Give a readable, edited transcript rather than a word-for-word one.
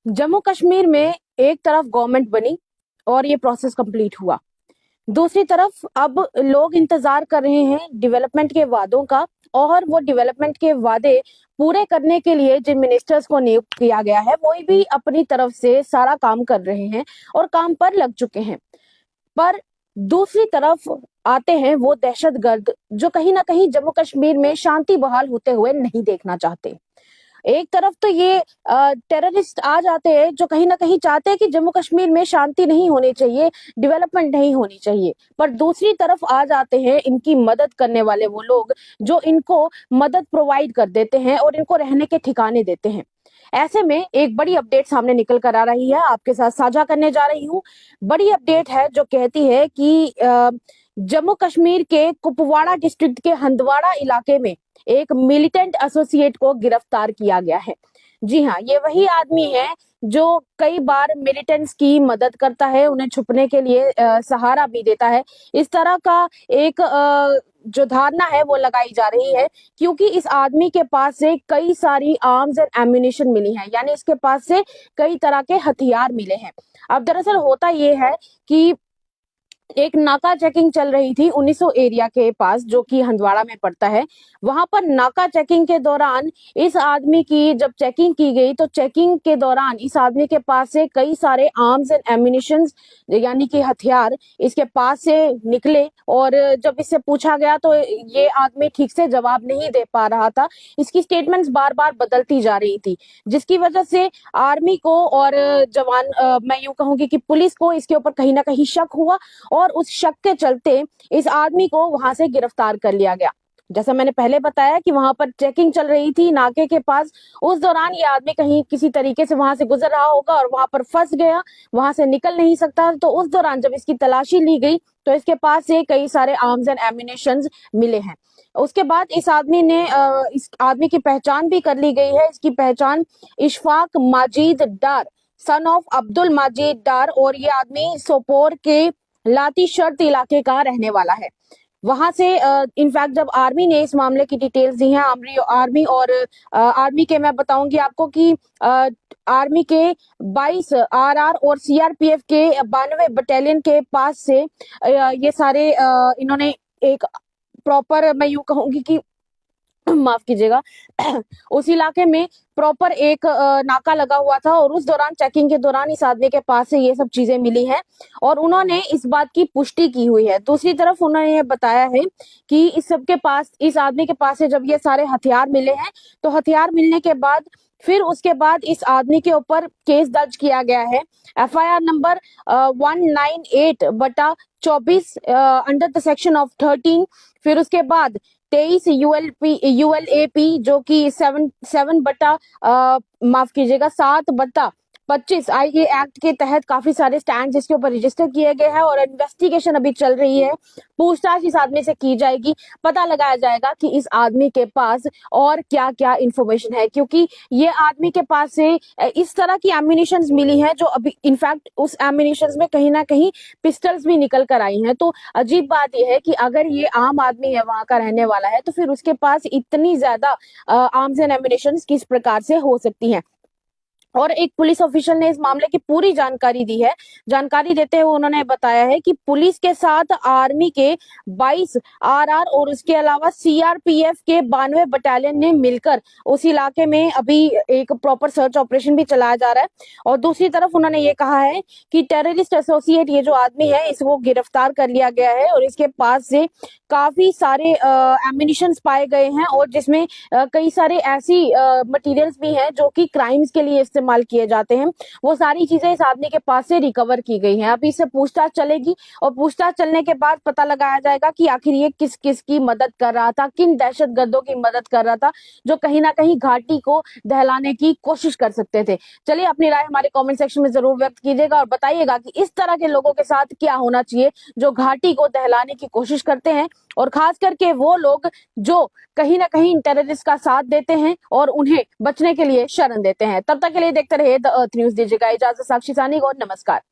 जम्मू कश्मीर में एक तरफ गवर्नमेंट बनी और ये प्रोसेस कंप्लीट हुआ। दूसरी तरफ अब लोग इंतजार कर रहे हैं डेवलपमेंट के वादों का, और वो डेवलपमेंट के वादे पूरे करने के लिए जिन मिनिस्टर्स को नियुक्त किया गया है वो भी अपनी तरफ से सारा काम कर रहे हैं और काम पर लग चुके हैं। पर दूसरी तरफ आते हैं वो दहशतगर्द जो कहीं ना कहीं जम्मू कश्मीर में शांति बहाल होते हुए नहीं देखना चाहते। एक तरफ तो ये टेररिस्ट आ जाते हैं जो कहीं ना कहीं चाहते हैं कि जम्मू कश्मीर में शांति नहीं होनी चाहिए, डेवलपमेंट नहीं होनी चाहिए। पर दूसरी तरफ आ जाते हैं इनकी मदद करने वाले वो लोग जो इनको मदद प्रोवाइड कर देते हैं और इनको रहने के ठिकाने देते हैं। ऐसे में एक बड़ी अपडेट सामने निकल कर आ रही है, आपके साथ साझा करने जा रही हूँ। बड़ी अपडेट है जो कहती है कि जम्मू कश्मीर के कुपवाड़ा डिस्ट्रिक्ट के हंदवाड़ा इलाके में एक मिलिटेंट एसोसिएट को गिरफ्तार किया गया है। जी हाँ, ये वही आदमी है जो कई बार मिलिटेंट्स की मदद करता है, उन्हें छुपने के लिए सहारा भी देता है। इस तरह का एक जो धारणा है वो लगाई जा रही है, क्योंकि इस आदमी के पास से कई सारी आर्म्स एंड एम्यूनिशन मिली है, यानी इसके पास से कई तरह के हथियार मिले हैं। अब दरअसल होता ये है कि एक नाका चेकिंग चल रही थी 1900 एरिया के पास, जो कि हंदवाड़ा में पड़ता है। वहां पर नाका चेकिंग के दौरान इस आदमी की जब चेकिंग की गई तो चेकिंग के दौरान इस आदमी के पास से कई सारे आर्म्स एंड एम्यूनिशन यानी कि हथियार इसके पास से निकले। और जब इससे पूछा गया तो ये आदमी ठीक से जवाब नहीं दे पा रहा था। इसकी स्टेटमेंट्स बार बार बदलती जा रही थी, जिसकी वजह से आर्मी को और जवान मैं यूं कहूंगी कि पुलिस को इसके ऊपर कहीं ना कहीं शक हुआ, और उस शक के चलते इस आदमी को वहां से गिरफ्तार कर लिया गया। जैसा मैंने पहले बताया कि वहां पर चेकिंग चल रही थी नाके के पास, उस दौरान ये आदमी कहीं किसी तरीके से वहां से गुजर रहा होगा और वहां पर फंस गया, वहां से निकल नहीं सकता। तो उस दौरान जब इसकी तलाशी ली गई तो इसके पास से कई सारे आर्म्स एंड एम्यूनिशन मिले हैं। उसके बाद इस आदमी की पहचान भी कर ली गई है। इसकी पहचान इशफाक माजिद डार, सन ऑफ अब्दुल माजिद डार, और ये आदमी सोपोर के लाती शर्त इलाके का रहने वाला है। वहां से इनफैक्ट जब आर्मी ने इस मामले की डिटेल्स दी हैं, आर्मी के मैं बताऊंगी आपको कि आर्मी के 22 आरआर और सीआरपीएफ के 92 बटालियन के पास से ये सारे इन्होंने एक प्रॉपर मैं यूं कहूंगी कि माफ कीजिएगा उस इलाके में प्रॉपर एक नाका लगा हुआ था, और उस दौरान चेकिंग के दौरान इस आदमी के पास से ये सब चीजें मिली हैं और उन्होंने इस बात की पुष्टि की हुई है। दूसरी तरफ उन्होंने ये बताया है कि इस आदमी के पास से जब ये सारे हथियार मिले हैं तो हथियार मिलने के बाद फिर उसके बाद इस आदमी के ऊपर केस दर्ज किया गया है। FIR number 198/24 under the section of 13। फिर उसके बाद 23 यूएलएपी जो कि 7/25 आईए एक्ट के तहत काफी सारे स्टैंड इसके ऊपर रजिस्टर किए गए हैं, और इन्वेस्टिगेशन अभी चल रही है। पूछताछ इस आदमी से की जाएगी, पता लगाया जाएगा कि इस आदमी के पास और क्या क्या इंफॉर्मेशन है, क्योंकि ये आदमी के पास से इस तरह की एम्यूनिशंस मिली है जो अभी इनफैक्ट उस एम्यूनिशंस में कहीं ना कहीं पिस्टल्स भी निकल कर आई हैं। तो अजीब बात यह है कि अगर ये आम आदमी है, वहां का रहने वाला है, तो फिर उसके पास इतनी ज्यादा आर्म्स एंड एम्यूनिशंस किस प्रकार से हो सकती हैं। और एक पुलिस ऑफिशियल ने इस मामले की पूरी जानकारी दी है। जानकारी देते हुए उन्होंने बताया है कि पुलिस के साथ आर्मी के 22 आरआर और उसके अलावा सीआरपीएफ के 92 बटालियन ने मिलकर उस इलाके में अभी एक प्रॉपर सर्च ऑपरेशन भी चलाया जा रहा है। और दूसरी तरफ उन्होंने ये कहा है कि टेररिस्ट एसोसिएट ये जो आदमी है इसको गिरफ्तार कर लिया गया है, और इसके पास से काफी सारे एम्यूनिशंस पाए गए हैं, और जिसमें कई सारे ऐसी मटेरियल्स भी हैं जो कि क्राइम्स के लिए इस्तेमाल किए जाते हैं। वो सारी चीजें इस आदमी के पास से रिकवर की गई हैं। अभी इससे पूछताछ चलेगी, और पूछताछ चलने के बाद पता लगाया जाएगा कि आखिर ये किस किस की मदद कर रहा था, किन दहशतगर्दों की मदद कर रहा था जो कहीं ना कहीं घाटी को दहलाने की कोशिश कर सकते थे। चलिए, अपनी राय हमारे कमेंट सेक्शन में जरूर व्यक्त कीजिएगा और बताइएगा कि इस तरह के लोगों के साथ क्या होना चाहिए जो घाटी को दहलाने की कोशिश करते हैं, और खास करके वो लोग जो कहीं ना कहीं टेररिस्ट का साथ देते हैं और उन्हें बचने के लिए शरण देते हैं। तब तक के लिए देखते रहिए द अर्थ न्यूज। दीजिएगा इजाजत। साक्षी सानी और नमस्कार।